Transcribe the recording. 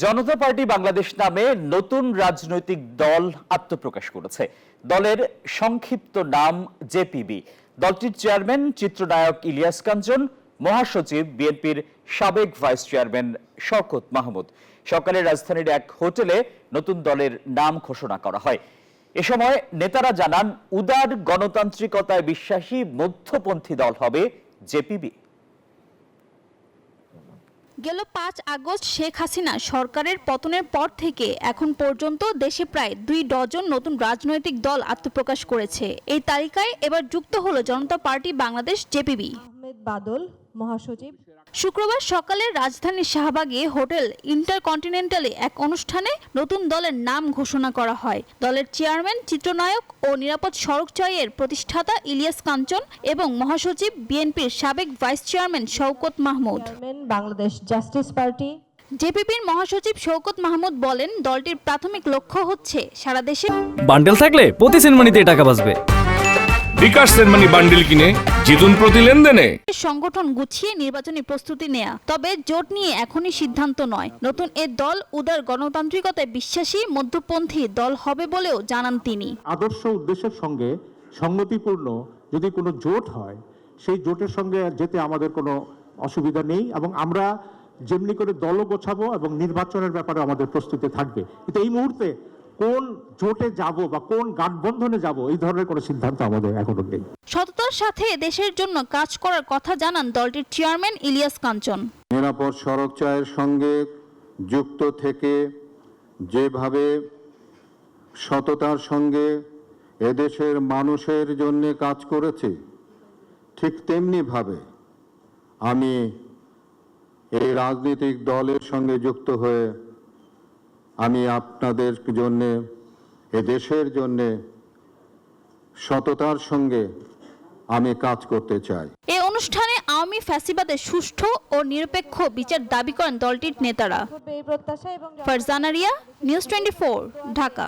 জনতা party Bangladesh নামে নতুন রাজনৈতিক দল আত্মপ্রকাশ করেছে। দলের সংক্ষিপ্ত নাম জেপিবি। দলটির চেয়ারম্যান চিত্রনায়ক ইলিয়াস কাঞ্চন, মহাসচিব বিএনপির সাবেক ভাইস চেয়ারম্যান শওকত মাহমুদ। সকালে রাজধানীর এক হোটেলে নতুন দলের নাম ঘোষণা করা হয়। এ সময় নেতারা জানান, উদার গণতান্ত্রিকতায় বিশ্বাসী মধ্যপন্থী দল হবে জেপিবি। গেল 5 আগস্ট শেখ হাসিনা সরকারের পতনের পর থেকে এখন পর্যন্ত দেশে প্রায় 2 ডজন নতুন রাজনৈতিক দল আত্মপ্রকাশ করেছে। এই তালিকায় এবার যুক্ত হলো জনতা পার্টি বাংলাদেশ জেপিবি। আহমেদ বাদল, মহাসচিব। শুক্রবার সকালে রাজধানীর শাহবাগে হোটেল ইন্টারকন্টিনেন্টালে এক অনুষ্ঠানে নতুন দলের নাম ঘোষণা করা হয়। দলের চেয়ারম্যান চিত্রনায়ক ও নিরাপদ সড়কচয়ের প্রতিষ্ঠাতা ইলিয়াস কাঞ্চন এবং মহাসচিব বিএনপির সাবেক vice chairman Shawkat Mahmud. Chairman Bangladesh justice party. জেপিবির মহাসচিব শওকত মাহমুদ বলেন, দলটির প্রাথমিক লক্ষ্য হচ্ছে সারা দেশে বান্ডেল থাকলে প্রতি সেনমানিতে টাকা বাঁচবে। বিকাশ সেনমানি বান্ডেল কিনে জিতুন প্রতি লেনদেনে। সংগঠন গুছিয়ে নির্বাচনী প্রস্তুতি নেয়া, তবে জোট নিয়ে এখনই সিদ্ধান্ত নয়। নতুন এ দল উদার গণতান্ত্রিকতায় বিশ্বাসী মধ্যপন্থী দল হবে বলেও জানান তিনি। আদর্শ উদ্দেশ্যের সঙ্গে সংগতিপূর্ণ যদি কোনো জোট হয়, সেই জোটের সঙ্গে যেতে আমাদের কোনো অসুবিধা নেই এবং আমরা যেমনি করে দলও গোছাবো এবং নির্বাচনের ব্যাপারে আমাদের প্রস্তুতি থাকবে। কিন্তু এই মুহূর্তে কোন জোটে যাব বা কোন গাঠবন্ধনে যাব, এই ধরনের কোনো সিদ্ধান্ত আমাদের এখনো নেই। সততার সাথে দেশের জন্য কাজ করার কথা জানান দলটির চেয়ারম্যান ইলিয়াস কাঞ্চন। নিরাপদ সড়কচয়ের সঙ্গে যুক্ত থেকে যেভাবে সততার সঙ্গে এদেশের মানুষের জন্য কাজ করেছে, ঠিক তেমনিভাবে আমি এই রাজনৈতিক দলের সঙ্গে যুক্ত হয়ে আমি আপনাদের জন্য, এদেশের জন্য সততার সঙ্গে আমি কাজ করতে চাই। এই অনুষ্ঠানে আওয়ামী ফ্যাসিবাদের সুষ্ঠু ও নিরপেক্ষ বিচার দাবি করেন দলটির নেতারা। এই প্রত্যাশা এবং ফারজানা রিয়া, নিউজ 24, ঢাকা।